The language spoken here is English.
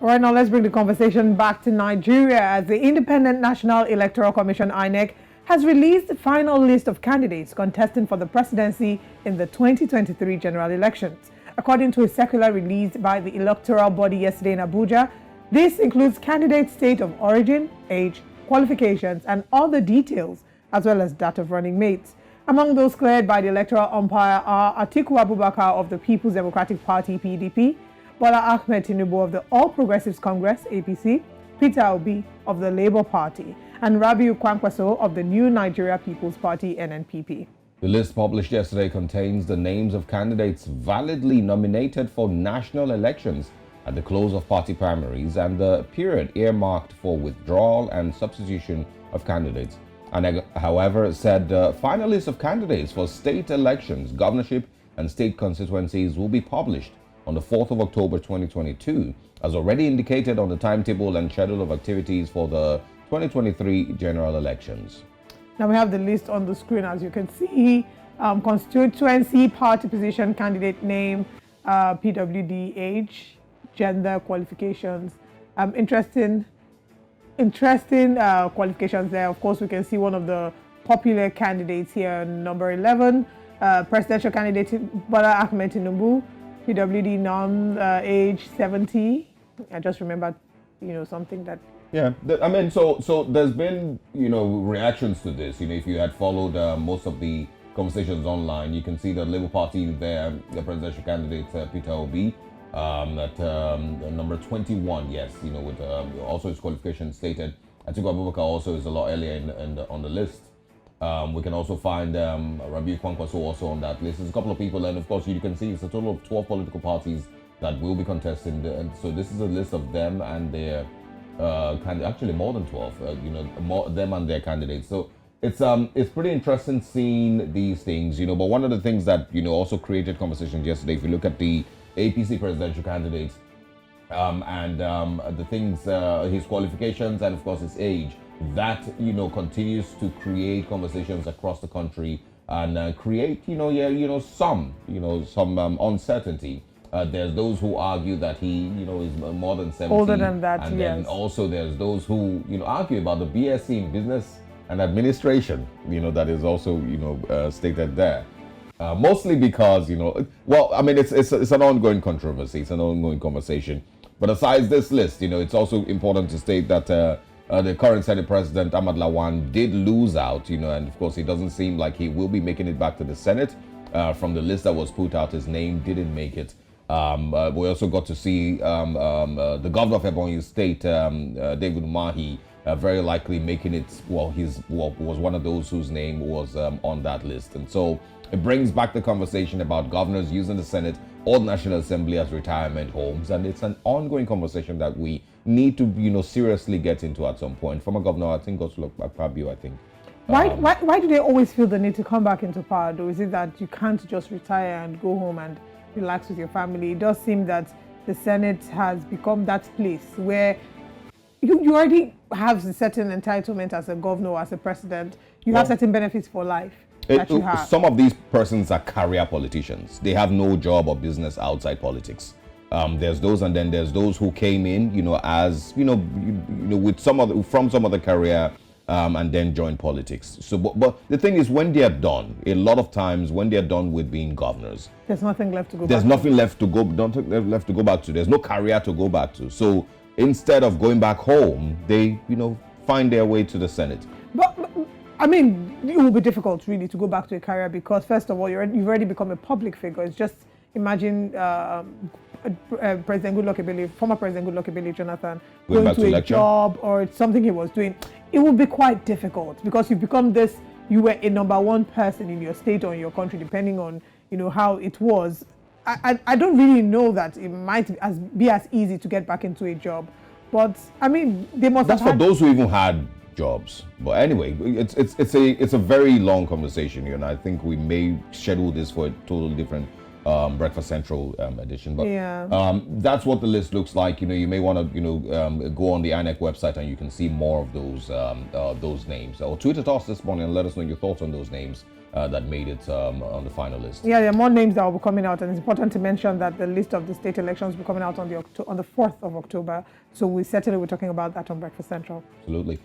All right, now let's bring the conversation back to Nigeria as the Independent National Electoral Commission INEC has released the final list of candidates contesting for the presidency in the 2023 general elections. According to a circular released by the electoral body yesterday in Abuja, this includes candidates' state of origin, age, qualifications, and other details, as well as that of running mates. Among those cleared by the electoral umpire are Atiku Abubakar of the People's Democratic Party (PDP), Bola Ahmed Tinubu of the All Progressives Congress (APC), Peter Obi of the Labour Party, and Rabiu Kwankwaso of the New Nigeria People's Party (NNPP). The list published yesterday contains the names of candidates validly nominated for national elections at the close of party primaries and the period earmarked for withdrawal and substitution of candidates. And however, said the final list of candidates for state elections, governorship, and state constituencies will be published on the 4th of October 2022, as already indicated on the timetable and schedule of activities for the 2023 general elections. Now we have the list on the screen, as you can see. Constituency, party position, candidate name, PWD, age, gender, qualifications. Interesting qualifications there. Of course, we can see one of the popular candidates here, number 11, presidential candidate Bola Ahmed Tinubu, PWD age 70. I just remembered, something that. Yeah, I mean, so there's been, reactions to this. If you had followed most of the conversations online, you can see the Labour Party there, the presidential candidate Peter Obi, at number 21, yes, with also his qualifications stated. Atiku Abubakar also is a lot earlier on the list. We can also find Rabiu Kwankwaso also on that list. There's a couple of people, and of course you can see it's a total of 12 political parties that will be contesting. And so this is a list of them and their actually more than 12. Them and their candidates. So it's pretty interesting seeing these things. But one of the things that also created conversations yesterday, if you look at the APC presidential candidates and the things, his qualifications, and of course his age, that continues to create conversations across the country and create some uncertainty. There's those who argue that he is more than 70, older than that, and yes. then also there's those who argue about the BSc in business and administration, that is also stated there. Mostly because it's an ongoing controversy, it's an ongoing conversation. But aside this list, it's also important to state that the current Senate President Ahmad Lawan did lose out, and of course it doesn't seem like he will be making it back to the Senate. From the list that was put out, his name didn't make it. We also got to see the governor of Ebonyi State, David Umahi, very likely making it. Was one of those whose name was on that list, and so it brings back the conversation about governors using the Senate or the National Assembly as retirement homes, and it's an ongoing conversation that we need to seriously get into at some point. Former Governor, I think, Godswill Akpabio, I think. Why do they always feel the need to come back into power, though? Is it that you can't just retire and go home and relax with your family? It does seem that the Senate has become that place where you already have a certain entitlement as a governor or as a president. You have certain benefits for life that you have. Some of these persons are career politicians. They have no job or business outside politics. There's those, and then there's those who came in, as with from some other career. And then join politics. So, but the thing is, when they are done, a lot of times when they are done with being governors, there's nothing left to go. There's nothing left to go back to. There's no career to go back to. So instead of going back home, they find their way to the Senate. But I mean, it will be difficult really to go back to a career because first of all, you've already become a public figure. It's just imagine. President Goodluck Ebele, former President Goodluck Ebele Jonathan, going to a job or something he was doing, it would be quite difficult because you become this. You were a number one person in your state or in your country, depending on how it was. I don't really know that it might be as easy to get back into a job, but I mean they must. That's for those who even had jobs. But anyway, it's a very long conversation here, and I think we may schedule this for a totally different. Breakfast Central edition, but that's what the list looks like. You may want to go on the INEC website and you can see more of those names. Or tweet at us this morning and let us know your thoughts on those names that made it on the final list. Yeah, there are more names that will be coming out, and it's important to mention that the list of the state elections will be coming out on the 4th of October. So we certainly will be talking about that on Breakfast Central. Absolutely.